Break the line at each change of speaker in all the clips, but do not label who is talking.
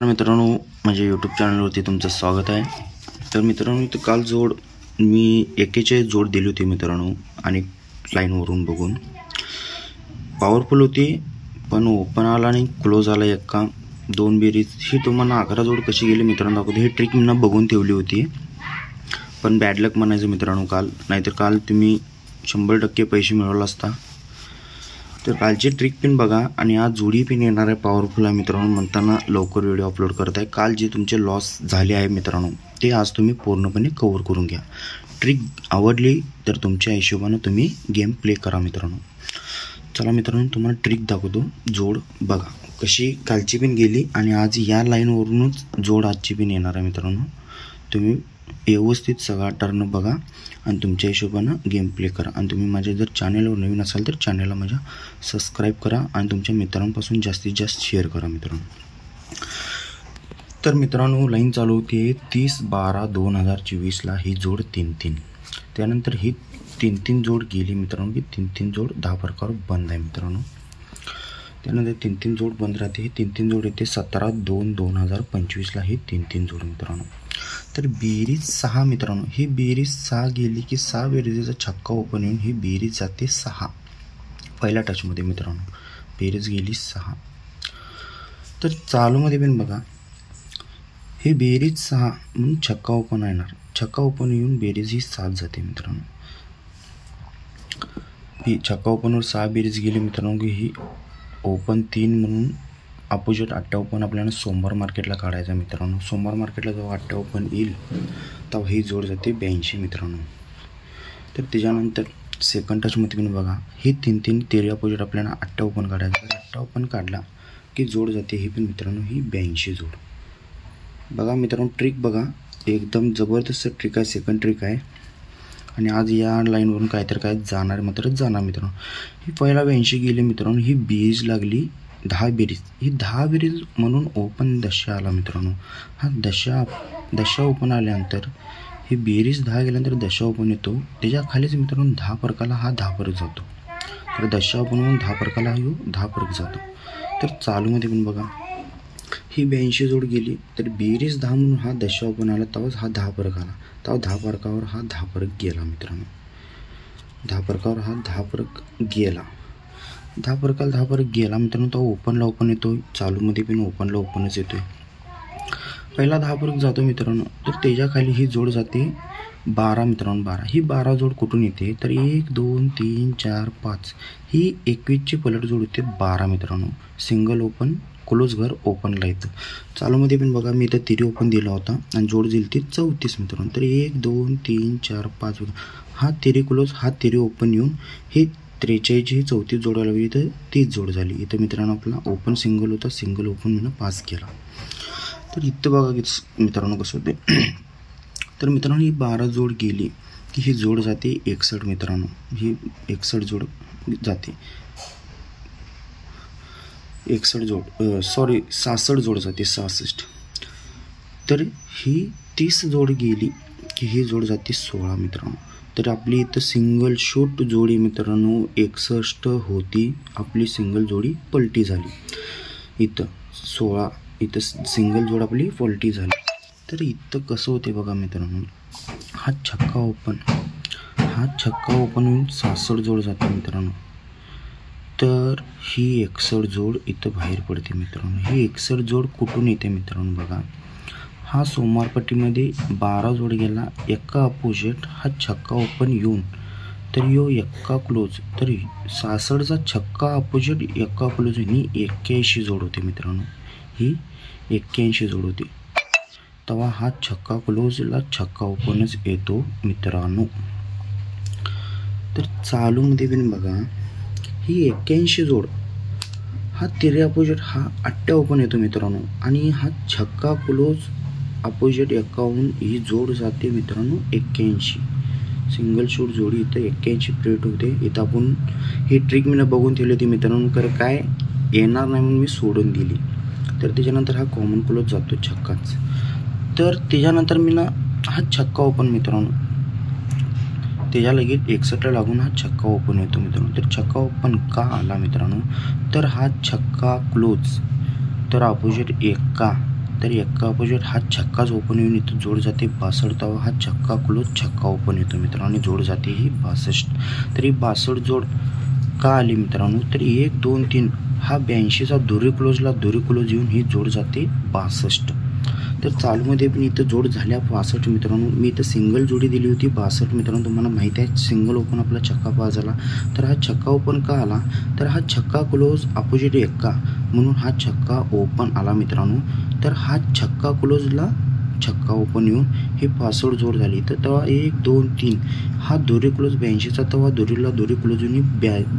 मित्रांनो माझ्या यूट्यूब चॅनलवरती तुमचं स्वागत आहे। तर मित्रांनो इथं काल जोड मी 41 जोड दिली होती मित्रांनो, आणि लाईनवरून बघून पॉवरफुल होती, पण ओपन आला आणि क्लोज आला एक्का दोन बेरीज। ही तुम्हाला 11 जोड कशी गेली मित्रांनो दाखवतो। ही ट्रिक मी बघून ठेवली होती, पण बॅड लक म्हणायचं मित्रांनो काल, नाहीतर काल तुम्ही 100% पैसे मिळवला असता। तर कालची ट्रिक पिन बघा, आणि आज जोडी पिन येणार आहे पॉवरफुल आहे मित्रांनो, म्हणताना लवकर व्हिडिओ अपलोड करत आहे। काल जे तुमचे लॉस झाले आहे मित्रांनो ते आज तुम्ही पूर्णपणे कव्हर करून घ्या। ट्रिक आवडली तर तुमच्या हिशोबाने तुम्ही गेम प्ले करा मित्रांनो। चला मित्रांनो तुम्हाला ट्रिक दाखवतो। जोड बघा कशी कालची पिन गेली, आणि आज या लाईनवरूनच जोड आजची पिन येणार आहे मित्रांनो। तुम्ही व्यवस्थित सगळा टर्न बघा आणि तुमच्या हिशोबाने गेम प्ले करा। आणि तुम्ही माझ्या जर चॅनलवर नवीन असाल तर चॅनलला माझ्या सबस्क्राईब करा आणि तुमच्या मित्रांपासून जास्तीत जास्त शेअर करा मित्रांनो। तर मित्रांनो लाईन चालू होती 30/12/2024 ही जोड 3-3, त्यानंतर ही 3-3 जोड गेली मित्रांनो। ही 3-3 जोड 10 प्रकार बंद आहे मित्रांनो। त्यानंतर 3-3 जोड बंद राहते। ही 3-3 जोड येते 17/2/2025 ही 3-3 जोड मित्रांनो। तर बेरीज 6 मित्रांनो, ही बेरीज 6 गेली की 6 बेरीजचा छक्का ओपन येऊन ही बेरीज जाते 6 पहिल्या टचमध्ये मित्रांनो। बेरीज गेली 6। तर चालूमध्ये पण बघा ही बेरीज 6 म्हणून छक्का ओपन येणार, छक्का ओपन येऊन बेरीज ही 7 जाते मित्रांनो। ही छक्का ओपनवर 6 बेरीज गेली मित्रांनो की ही ओपन 3 म्हणून अपोजिट 8 ओपन आपल्याला सोमवार मार्केटला काढायचा मित्रांनो। सोमवार मार्केटला जेव्हा 8 ओपन येईल तेव्हा ही जोड जाते 82 मित्रांनो। तर त्याच्यानंतर सेकंड टचमध्ये पण बघा ही 3-3 तेरी अपोजिट आपल्याला 8 ओपन काढायचा। 8 ओपन काढला की जोड जाते ही पण मित्रांनो ही 82 जोड। बघा मित्रांनो ट्रिक बघा, एकदम जबरदस्त ट्रिक आहे, सेकंड ट्रिक आहे। आणि आज या लाईनवरून काहीतरी काय जाणार मात्रच जाणार मित्रांनो। ही पहिला 82 गेली मित्रांनो, ही बेरीज लागली 10 बेरीज, ही 10 बेरीज म्हणून ओपन 10 आला मित्रांनो। हा 10 ओपन आल्यानंतर ही बेरीज 10 गेल्यानंतर 10 ओपन येतो, त्याच्या खालीच मित्रांनो 10 फरकाला हा 10 फरक जातो। तर 10 ओपन म्हणून 10 फरकाला हा 10 फरक जातो। तर चालूमध्ये पण बघा ही 82 जोड गेली, तर बेरीज 10 म्हणून हा 10 ओपन आला, तेव्हाच हा 10 फरक आला, तेव्हा 10 फरकावर हा 10 फरक गेला मित्रांनो। 10 फरकावर हा 10 फरक गेला, 10 फरकाला 10 फरक गेला मित्रांनो। तो ओपनला ओपन येतो, चालूमध्ये पण ओपनला ओपनच येतोय। पहिला 10 फरक जातो मित्रांनो, तर त्याच्या खाली ही जोड जाते 12 मित्रांनो। 12 ही 12 जोड कुठून येते तर 1 2 3 4 5 ही 21ची पलट जोड येते 12 मित्रांनो। सिंगल ओपन क्लोज घर ओपनला येतं। चालूमध्ये पण बघा मी इथं तिरी ओपन दिला होता आणि जोड दिली ती 34 मित्रांनो। तर 1 2 3 4 5 हा तिरी क्लोज, हा तिरी ओपन येऊन ही 43 ही 34 जोडायला लागली, इथं 30 जोड झाली। इथं मित्रांनो आपला ओपन सिंगल होता, सिंगल ओपन मी पास केला। तर इथं बघा की मित्रांनो कसं होते। तर मित्रांनो ही 12 जोड गेली की ही जोड जाते 61 मित्रांनो। ही 61 जोड जाते, 61 जोड 66 जोड जाते, 66। तर ही 30 जोड गेली की ही जोड जाते 16 मित्रांनो। तर आपली इथं सिंगल शूट जोडी मित्रांनो 61 होती, आपली सिंगल जोडी पलटी झाली इथं 16, इथं सिंगल जोड आपली पलटी झाली। तर इथं कसं होते बघा मित्रांनो, हा छक्का ओपन होऊन 66 जोड जाते मित्रांनो। तर ही 61 जोड इथं बाहेर पडते मित्रांनो। ही 61 जोड कुठून येते मित्रांनो बघा, हा सोमवार पट्टीमध्ये 12 जोड गेला, एक्का अपोजिट हा छक्का ओपन येऊन तर यो एक्का क्लोज, तर 66चा छक्का अपोजिट एक्का क्लोज ही 81 जोड होते मित्रांनो। ही 81 जोड होती, तेव्हा हा छक्का क्लोजला छक्का ओपनच येतो मित्रांनो। तर चालूमध्ये पण बघा ही 81 जोड, हा तिरी अपोजिट हा 8 ओपन येतो मित्रांनो, आणि हा छक्का क्लोज अपोजिट एकावून ही जोड जाते मित्रांनो 81। सिंगल शूट जोडी इथं 81 प्लेट होते। इथं आपण ही ट्रिक मी बघून ठेवली होती मित्रांनो, कारण काय येणार नाही म्हणून मी सोडून दिली। तर त्याच्यानंतर हा कॉमन क्लोज जातो छक्काच। तर त्याच्यानंतर मी हा छक्का ओपन मित्रांनो, त्याच्या लगेच 61ला लागून हा छक्का ओपन येतो मित्रांनो। तर छक्का ओपन का आला मित्रांनो, तर हा छक्का क्लोज, तर अपोजिट एक्का तर एक्का अपोजिट हा छक्काच ओपन येऊन इथं जोड जाते 62. तेव्हा हा छक्का क्लोज छक्का ओपन येतो मित्रांनो आणि जोड जाते ही 62. तर ही 62 जोड का आली मित्रांनो, तर 1 2 3 हा 82चा दोरी क्लोजला दोरी क्लोज येऊन ही जोड जाते 62. तर चालूमध्ये पण इथं जोड झाल्या 65 मित्रांनो. मी इथं सिंगल जोडी दिली होती 62 मित्रांनो. तुम्हाला माहिती आहे सिंगल ओपन आपला छक्का पास झाला. तर हा छक्का ओपन का आला, तर हा छक्का क्लोज अपोजिट एक्का म्हणून हा छक्का ओपन आला मित्रांनो. तर हा छक्का क्लोजला छक्का ओपन येऊन ही 65 जोड झाली. तर तेव्हा 1 2 3 हा दोरी क्लोज 82चा, तेव्हा दोरीला दोरी क्लोज येऊन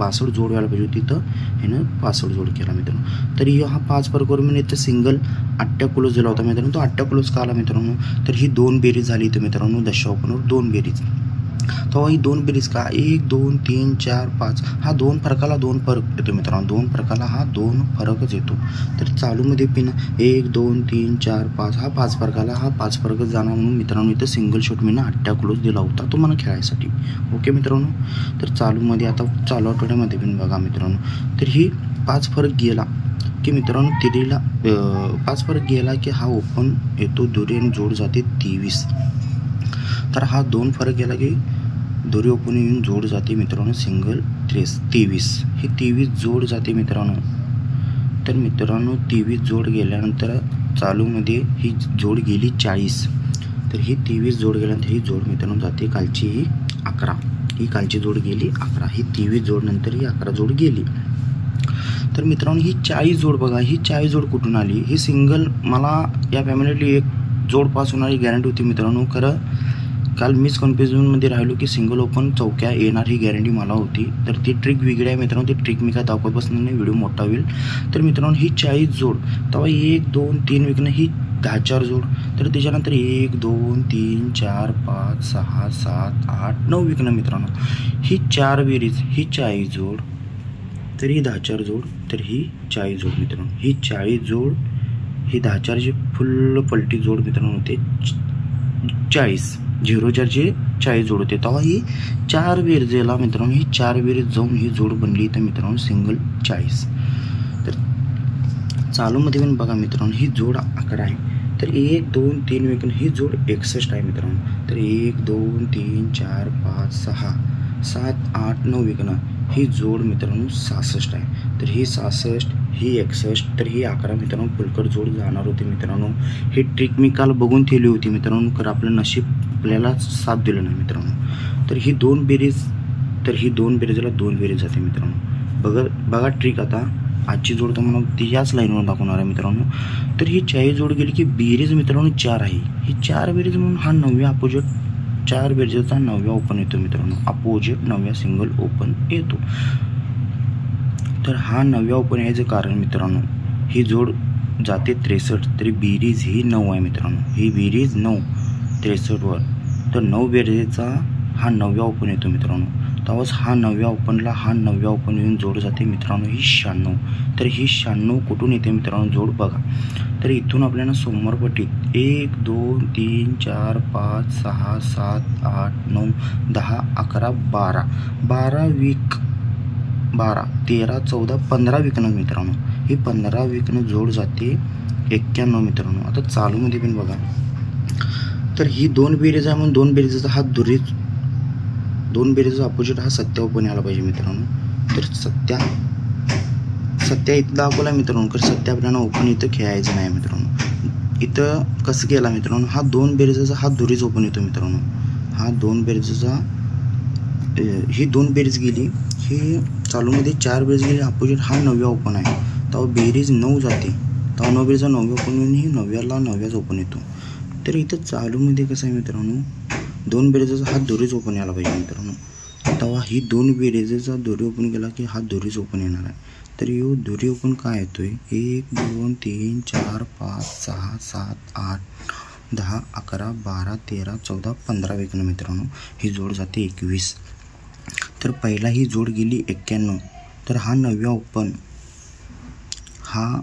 62 जोड व्हायला पाहिजे होती. तर ह्यानं 65 जोड केला मित्रांनो. तर हा 5 फरकवर मी इथं सिंगल 8 क्लोज दिला होता मित्रांनो. तो 8 क्लोज का आला मित्रांनो, तर ही 2 बेरीज झाली इथं मित्रांनो. 10 ओपनवर 2 बेरीज. तेव्हा ही 2 बेरीज का 1 2 3 4 5 हा 2 फरकाला 2 फरक येतो मित्रांनो. 2 फरकाला हा 2 फरकच येतो. तर चालूमध्ये पिन 1 2 3 4 5 हा 5 फरकाला हा 5 फरकच जाणार म्हणून मित्रांनो इथं सिंगल शॉट मी 8 क्लोज दिला होता तो मला खेळायसाठी. ओके मित्रांनो. तर चालूमध्ये आता चालू आठवड्यामध्ये पण बघा मित्रांनो, तर ही 5 फरक गेला की मित्रांनो तिरीला 5 फरक गेला की हा ओपन येतो दोरी आणि जोड जाते 23. तर हा 2 फरक गेला की दोरी ओपन येऊन जोड जाते मित्रांनो सिंगल 23. ही 23 जोड जाते मित्रांनो. तर मित्रांनो 23 जोड गेल्यानंतर चालूमध्ये ही जोड गेली 40. तर ही 23 जोड गेल्यानंतर ही जोड मित्रांनो जाते कालची ही 11. ही कालची जोड गेली 11. ही 23 जोड नंतर ही 11 जोड गेली. तर मित्रांनो ही 40 जोड बघा, ही 40 जोड कुठून आली. ही सिंगल मला या फॅमिलीतली एक जोड पास होणारी गॅरंटी होती मित्रांनो. खरं काल मिस कन्फ्युजनमध्ये राहिलो की सिंगल ओपन चौक्या येणार ही गॅरंटी मला होती. तर ती ट्रिक वेगळी आहे मित्रांनो. ती ट्रिक मी काय दाखवत बसणार नाही, व्हिडिओ मोठा होईल. तर मित्रांनो ही 40 जोड तेव्हा 1 2 3 विकणं ही 10 जोड. तर त्याच्यानंतर 1 2 3 4 5 6 7 8 9 विकणं मित्रांनो. ही 4 बेरीज ही 40 जोड. तर ही 10 जोड. तर ही 40 जोड मित्रांनो. ही 40 जोड ही 10 फुल पलटी जोड मित्रांनो होते 40. 0-4चे 40 जोड होते. तेव्हा ही 4 बेरजेला मित्रांनो ही 4 बेरीज जाऊन ही जोड बनली तर मित्रांनो सिंगल 40. तर चालूमध्ये पण बघा मित्रांनो ही जोड 11 आहे. तर 1 2 3 विकून ही जोड 61 आहे मित्रांनो. तर 1 2 3 4 5 6 7 8 9 विकणं ही जोड मित्रांनो 66 आहे. तर ही 66 ही 61 तर ही 11 मित्रांनो फुलकट जोड जाणार होती मित्रांनो. ही ट्रिक मी काल बघून ठेवली होती मित्रांनो. खरं आपलं नशीब आपल्याला साथ दिलं नाही मित्रांनो. तर ही 2 बेरीज, तर ही 2 बेरीजला 2 बेरीज जाते मित्रांनो. बघा ट्रिक आता आजची जोड तर मला ती याच लाईनवर दाखवणार आहे मित्रांनो. तर ही 40 जोड गेली की बेरीज मित्रांनो 4 आहे. ही 4 बेरीज म्हणून हा 9व्या अपोजिट 4 बेरजेचा 9व्या ओपन येतो मित्रांनो. अपोजिट 9व्या सिंगल ओपन येतो. तर हा 9व्या ओपन यायचं कारण मित्रांनो ही जोड जाते 63. तरी बेरीज ही 9 आहे मित्रांनो. ही बेरीज 9 63वर. तर 9 बेरजेचा हा 9व्या ओपन येतो मित्रांनो. तेव्हाच हा 9व्या ओपनला हा 9व्या ओपन येऊन जोड जाते मित्रांनो ही 96. तर ही 96 कुठून येते मित्रांनो जोड बघा. तर इथून आपल्याला सोमवारपट्टीत 1 2 3 4 5 6 7 8 9 10 11 12 12 वीक 12 13 14 15 विकणं मित्रांनो. ही 15 विकणं जोड जाते 91 मित्रांनो. आता चालूमध्ये पण बघा. तर ही 2 बेरीज आहे म्हणून 2 बेरीजचा हा दुरीच 2 बेरीजचा अपोजिट हा 7 ओपन यायला पाहिजे मित्रांनो. तर 7 इथं दाखवला मित्रांनो. तर 7 आपल्याला ओपन इथं खेळायचं नाही मित्रांनो. इथं कसं केला मित्रांनो हा 2 बेरीजचा हा दुरीच ओपन येतो मित्रांनो. हा 2 बेरीजचा ही 2 बेरीज गेली. ही चालूमध्ये 4 बेरीज गेली. अपोजिट हा 9व्या ओपन आहे. तेव्हा बेरीज 9 जाते. तेव्हा 9 बेरीजचा 9व्या ओपन येऊन ही 9व्याला 9व्याच ओपन येतो. तर इथं चालूमध्ये कसं आहे मित्रांनो 2 बेरीजचा हा दोरीच ओपन यायला पाहिजे मित्रांनो. तेव्हा ही 2 बेरीजचा दोरी ओपन केला की हा दोरीच ओपन येणार आहे. तर यो दोरी ओपन काय येतोय 1 2 3 4 5 6 7 8 10 11 12 13 14 15 विकणं मित्रांनो. ही जोड जाते 21. तर पहिला ही जोड गेली 91. तर हा 9व्या ओपन हा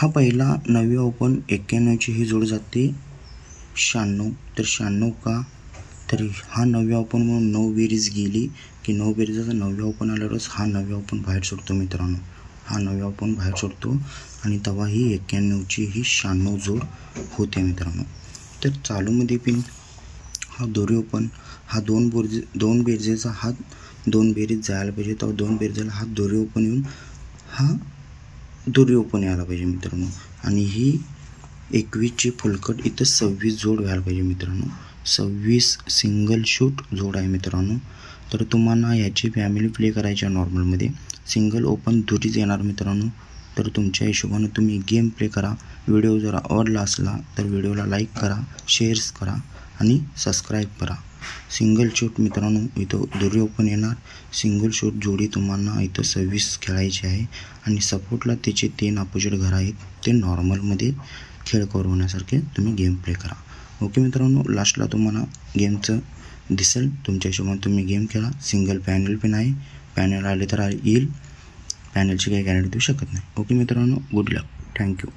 पहिला 9व्या ओपन 91ची ही जोड जाते 96. तर 96 का, तर हा 9व्या ओपन म्हणून 9 बेरीज गेली की 9 बेरीजचा 9व्या ओपन आल्यावरच हा 9व्या ओपन बाहेर सुटतो मित्रांनो. हा 9 आपण बाहेर सोडतो आणि तेव्हा ही 91ची ही 96 जोड होते मित्रांनो. तर चालूमध्ये पिन हा दोरी ओपन, हा दोन बेरजेचा हा 2 बेरीज जायला पाहिजे, तेव्हा 2 बेरजेला हा दोरी ओपन येऊन हा दोरी ओपन यायला पाहिजे मित्रांनो. आणि ही 21ची फुलकट इथं 26 जोड व्हायला पाहिजे मित्रांनो. 26 सिंगल शूट जोड आहे मित्रांनो. तर तुम्हाला याची फॅमिली प्ले करायची आहे नॉर्मलमध्ये. सिंगल ओपन दोरीच येणार मित्रांनो. तर तुमच्या हिशोबानं तुम्ही गेम प्ले करा. व्हिडिओ जर आवडला असला तर व्हिडिओला लाईक करा, शेअर्स करा आणि सबस्क्राईब करा. सिंगल शूट मित्रांनो इथं दोरी ओपन येणार. सिंगल शूट जोडी तुम्हाला इथं 26 खेळायची आहे आणि सपोर्टला त्याचे 3 अपोजिट घर आहेत. ते नॉर्मलमध्ये खेळ करू होण्यासारखे तुम्ही गेम प्ले करा. ओके मित्रांनो, लास्टला तुम्हाला गेमचं दिसेल. तुमच्या हिशोबाने तुम्ही गेम खेळा. सिंगल पॅनल पण आहे, पॅनल आले तर येईल, पॅनलची काही गॅरंटी देऊ शकत नाही. ओके मित्रांनो, गुड लक, थँक्यू.